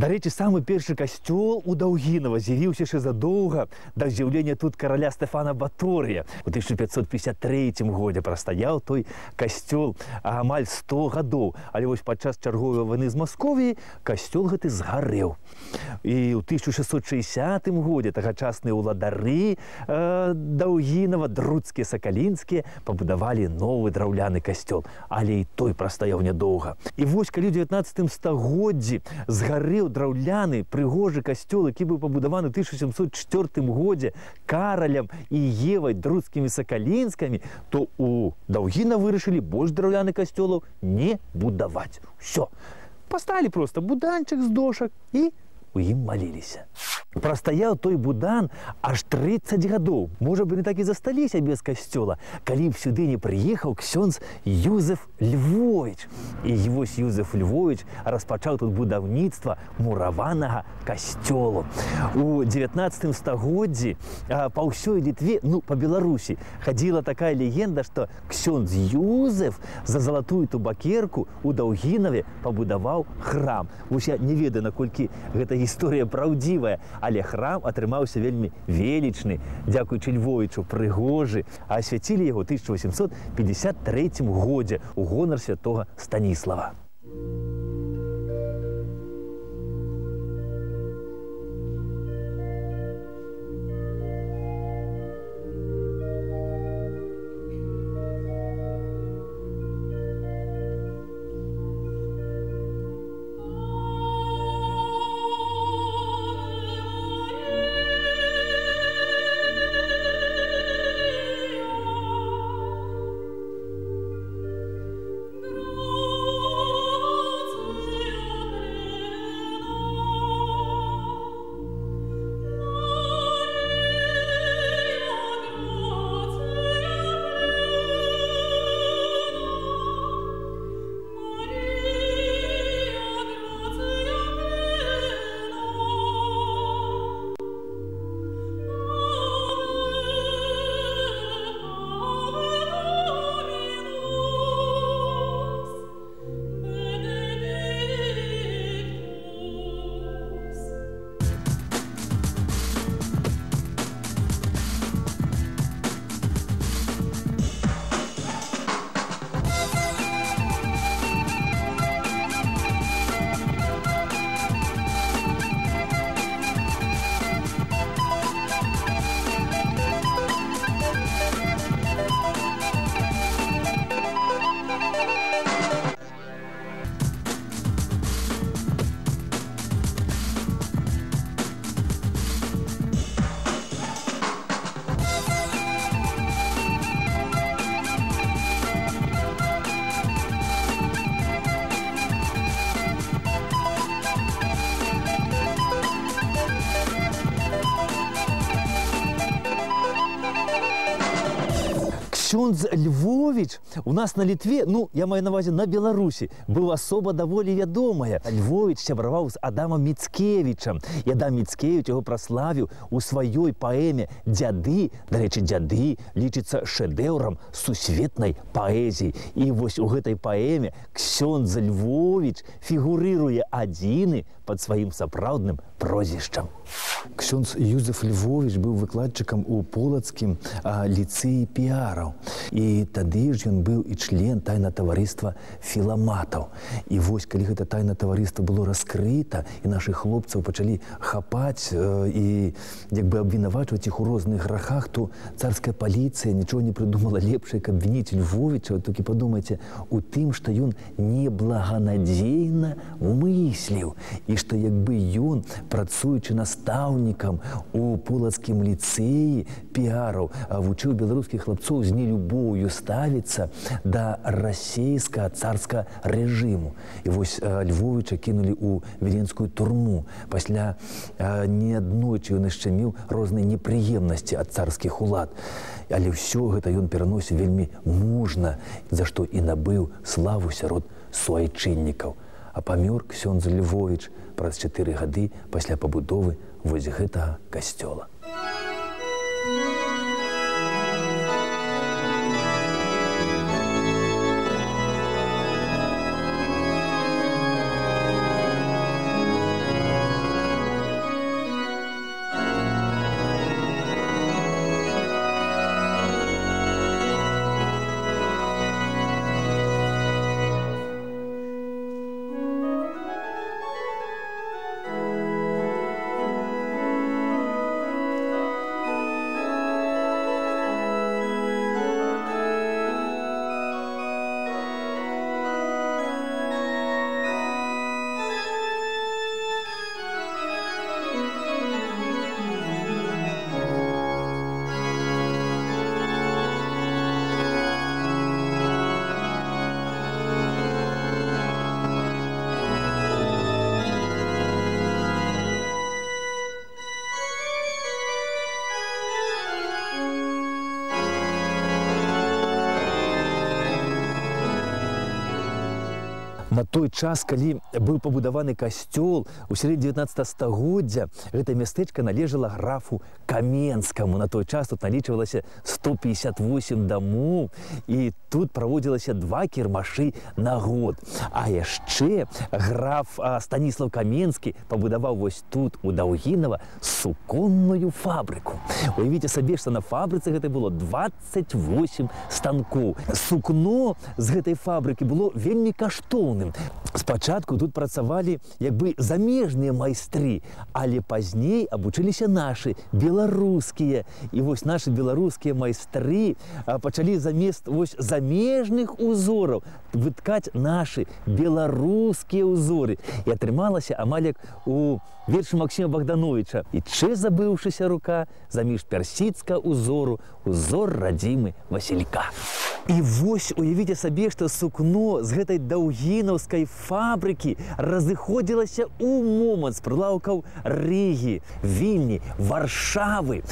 Дарэчы, самы першы касцёл у Даўгінава з'явіўся яшчэ задоўга да з'яўлення тут караля Стэфана Баторыя. У 1553 годзе прастаяў той касцёл амаль 100 гадоў. Але вось падчас чарговай вайны з Масковіяй касцёл гэты згарэў. І ў 1660 годзе тагачасныя ўладары Даўгінава, друцкія, сакалінскія, пабудавалі новы драўляны касцёл. Але і той прастаяў нядоўга. І вось калі ў 19 стагоддзі згарэў драўляны прыгожы касцёл, які быў пабудаваны ў 1704 годзе Каралем і Евай, друцкімі, сакалінскімі, то у Даўгіна вырашылі больш драўляных касцёлаў не будаваць. Усё. Паставілі проста буданчык з дошак і у ім маліліся. Прастаяў той будан аж 30 гадоў. Можа бы, не так і засталіся без касцёла, калі б сюды не прыехаў ксёндз Юзеф Львовіч. І вось Юзеф Львовіч распачаў тут будаўніцтва мураванага касцёлу. У 19 стагоддзі па ўсёй Літве, па Беларусі, хадзіла такая легенда, што ксёндз Юзеф за залатую табакерку у Даўгінаве пабудаваў храм. Вось я не ведаю, наколькі гэта гісторыя праўдзівая, але храм атрымаўся вельмі велічны, дзякуючы Львовічу, прыгожы, а асвяцілі яго ў 1853 годзе у гонар святога Станіслава. Ксёндз Львовіч у нас на Літве, я маю на ўвазе на Беларусі, быў асоба даволі вядомая. Львовіч сябраваў з Адамам Міцкевічам. І Адам Міцкевіч яго праславіў у сваёй паэме «Дзяды». Дарэчы, «Дзяды» лічыцца шэдэўрам сусветнай паэзіі. І вось у гэтай паэме ксёндз Львовіч фігурыруе адзіны пад сваім сапраўдным прозвішчам. Ксёндз Юзеф Львовіч быў выкладчыкам у полацкім ліцэі піараў. І тады ж ён быў і член тайна таварыства філаматаў. І вось, калі гэта тайна таварыства было раскрыта, і нашых хлопцаў пачалі хапаць і абвінавачваць іх у розных грахах, то царская паліцыя нічого не прыдумала лепшае, каб вініць Львовіча. Толькі падумайце у тым, што ён неблаганадзейна мысліў. І што ён, працуючы настаўнікам у полацкім ліцэі піараў, вучыў беларускіх хлапцоў з нелюбоўю ставіцца да расейскага царскага рэжыму. І вось Львовіча кінулі ў віленскую турму. Пасля неаднойчы ён яшчэ меў розныя непрыемнасці ад царскіх улад. Але ўсё гэта ён пераносіў вельмі мужна, за што і набыў славу сярод суайчыннікаў. А памёр ксёндз Львовіч праз 4 гады пасля пабудовы вось гэтага касцёла. На той час, калі быў пабудаваны касцёл у сярэдзіне 19 стагоддзя, гэта мястэчка належала графу Каменскаму. На той час тут налічвалася 158 дамоў, і тут праводзілася 2 кірмашы на год. А яшчэ граф Станіслав Каменскі пабудаваў вось тут, у Даўгінава, суконную фабрыку. Уявіце сабе, што на фабрыцы гэта было 28 станкоў. Сукно з гэтай фабрыкі было вельмі каштоўным. Спачатку тут працавалі як бы замежныя майстры, але пазней абучыліся нашы, беларускія. І вось нашы беларускія майстры пачалі замест вось замежных узораў выткаць нашы беларускія узоры. І атрымалася амаль як у вершы Максіма Богдановича: «Ічэ забыўшыся рука заміж персідска узору, узор радзімы Васілька». І вось уявіце сабе, што сукно з гэтай даўгінаўскай фабрыкі разыходзілася ў момант з прылаўкаў Рыгі, Вільні, Варшавы,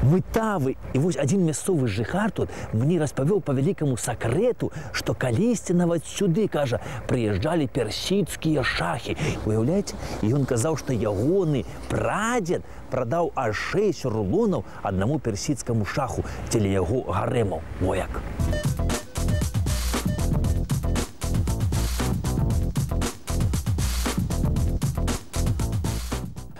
Мытавы. І вось адзін мясцовы жыхар тут мне распавёў па вялікаму сакрэту, што калісьці нават сюды, кажа, прыязджалі персідскія шахі. Уяўляеце? І ён казаў, што ягоны прадзед прадаў аж 6 рулонаў аднаму персідскаму шаху дзеля яго гарэмаў. Во як!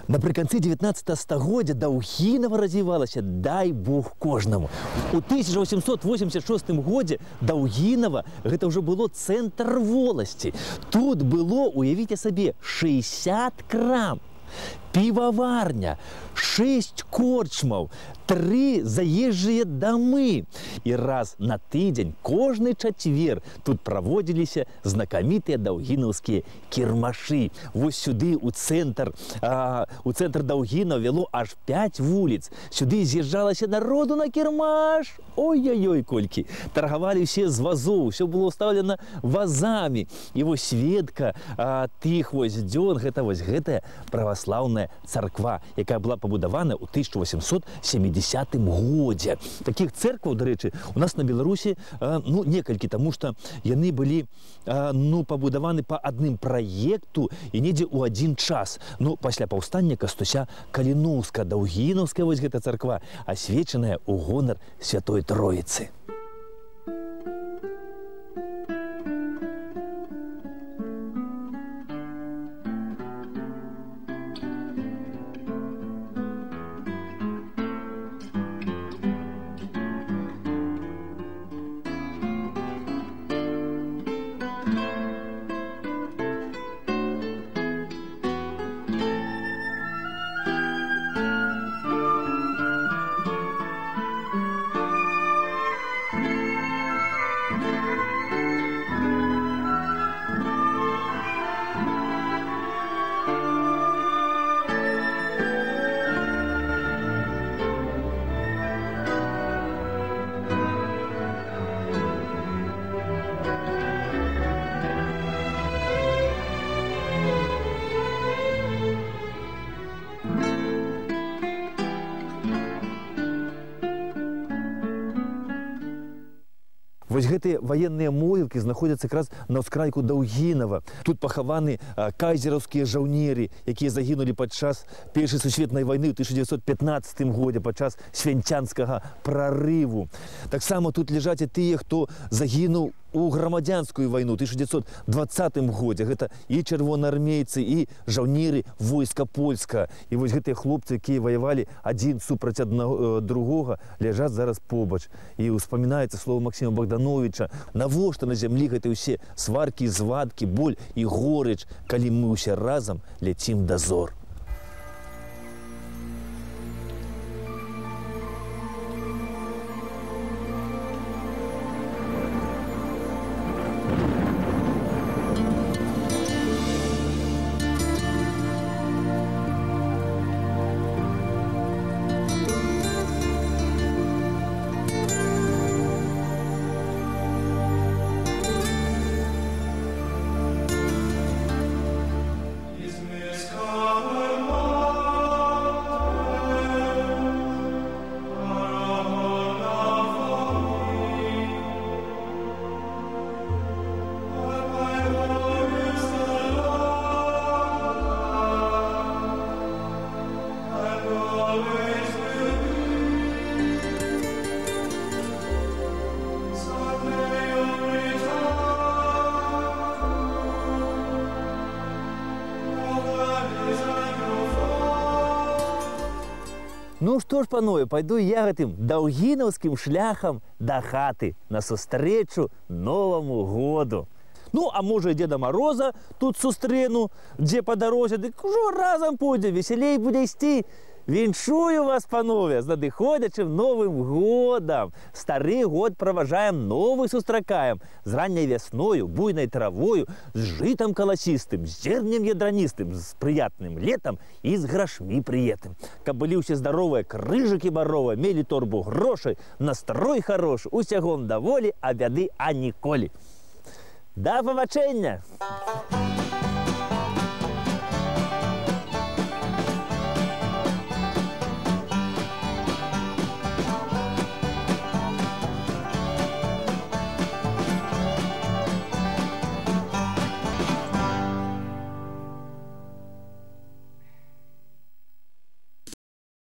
Напрыканцы 19 стагоддзя Даўгінава развівалася, дай Бог кожнаму. У 1886 годзе Даўгінава гэта ўжо было цэнтр воласці. Тут было, уявіце сабе, 60 крам, піваварня, 6 корчмаў, 3 заезжыя дамы. І раз на тыдзень, кожны чацвер, тут праводзіліся знакамітыя даўгінаўскія кірмашы. Вось сюды, у цэнтр Даўгінава вяло аж 5 вуліц. Сюды з'язджалася народу на кірмаш. Ой-ой-ой, колькі. Таргавалі ўсе з вазоў, усё было ўстаўлена вазамі. І вось сведка тых вось дзён, гэта вось гэтая праваслаўная царква, якая была пабудавана ў 1870 годзе. Такіх цэркваў, дарэчы, у нас на Беларусі некалькі, таму што яны былі пабудаваны па адным праекту і недзе ў адзін час. Пасля паўстання Кастуся Каліноўска, Даўгінаўская вось гэта царква, асвечаная ў гонар Святой Троіцы. Вось гэтыя ваенныя могілкі знаходзяцца якраз на ўскрайку Даўгінава. Тут пахаваны кайзераўскія жаўнеры, якія загінулі падчас Першай сусветнай вайны ў 1915 годзе падчас свянцянскага прарыву. Таксама тут ляжаць і тыя, хто загінуў у грамадзянскую вайну ў 1920 годзе. Гэта і чырвонаармейцы, і жаўнеры войска польска. І вось гэтыя хлопцы, якія ваявалі адзін супраць другога, ляжаць зараз побач. І ўспамінаецца слова Максіма Богдановича: навошта на зямлі гэты ўсе сваркі, звадкі, боль і горыч, калі мы ўсе разам ляцім да зор. Is Ну што ж, панове, пайду я гэтым даўгінаўскім шляхам да хаты на сустрэчу Новаму году. Ну, а можа, і Деда Мороза тут сустрэну, дзе па дарозе, дык ужо разам пойдзем, весялей будзе ісці. Віншую вас, панове, з надыходзячым Новым годам. Стары год праважаем, новы сустракаем. З ранняй вясною, буйнай травою, з жытам каласістым, з зернем ядраністым, з прыятным летам і з грашмі прыетым. Каб былі ўсе здаровыя, крыжыкі баровыя, мелі торбу грошай, настрой харошы, усягом даволі, а бяды а ніколі. Да пабачэння!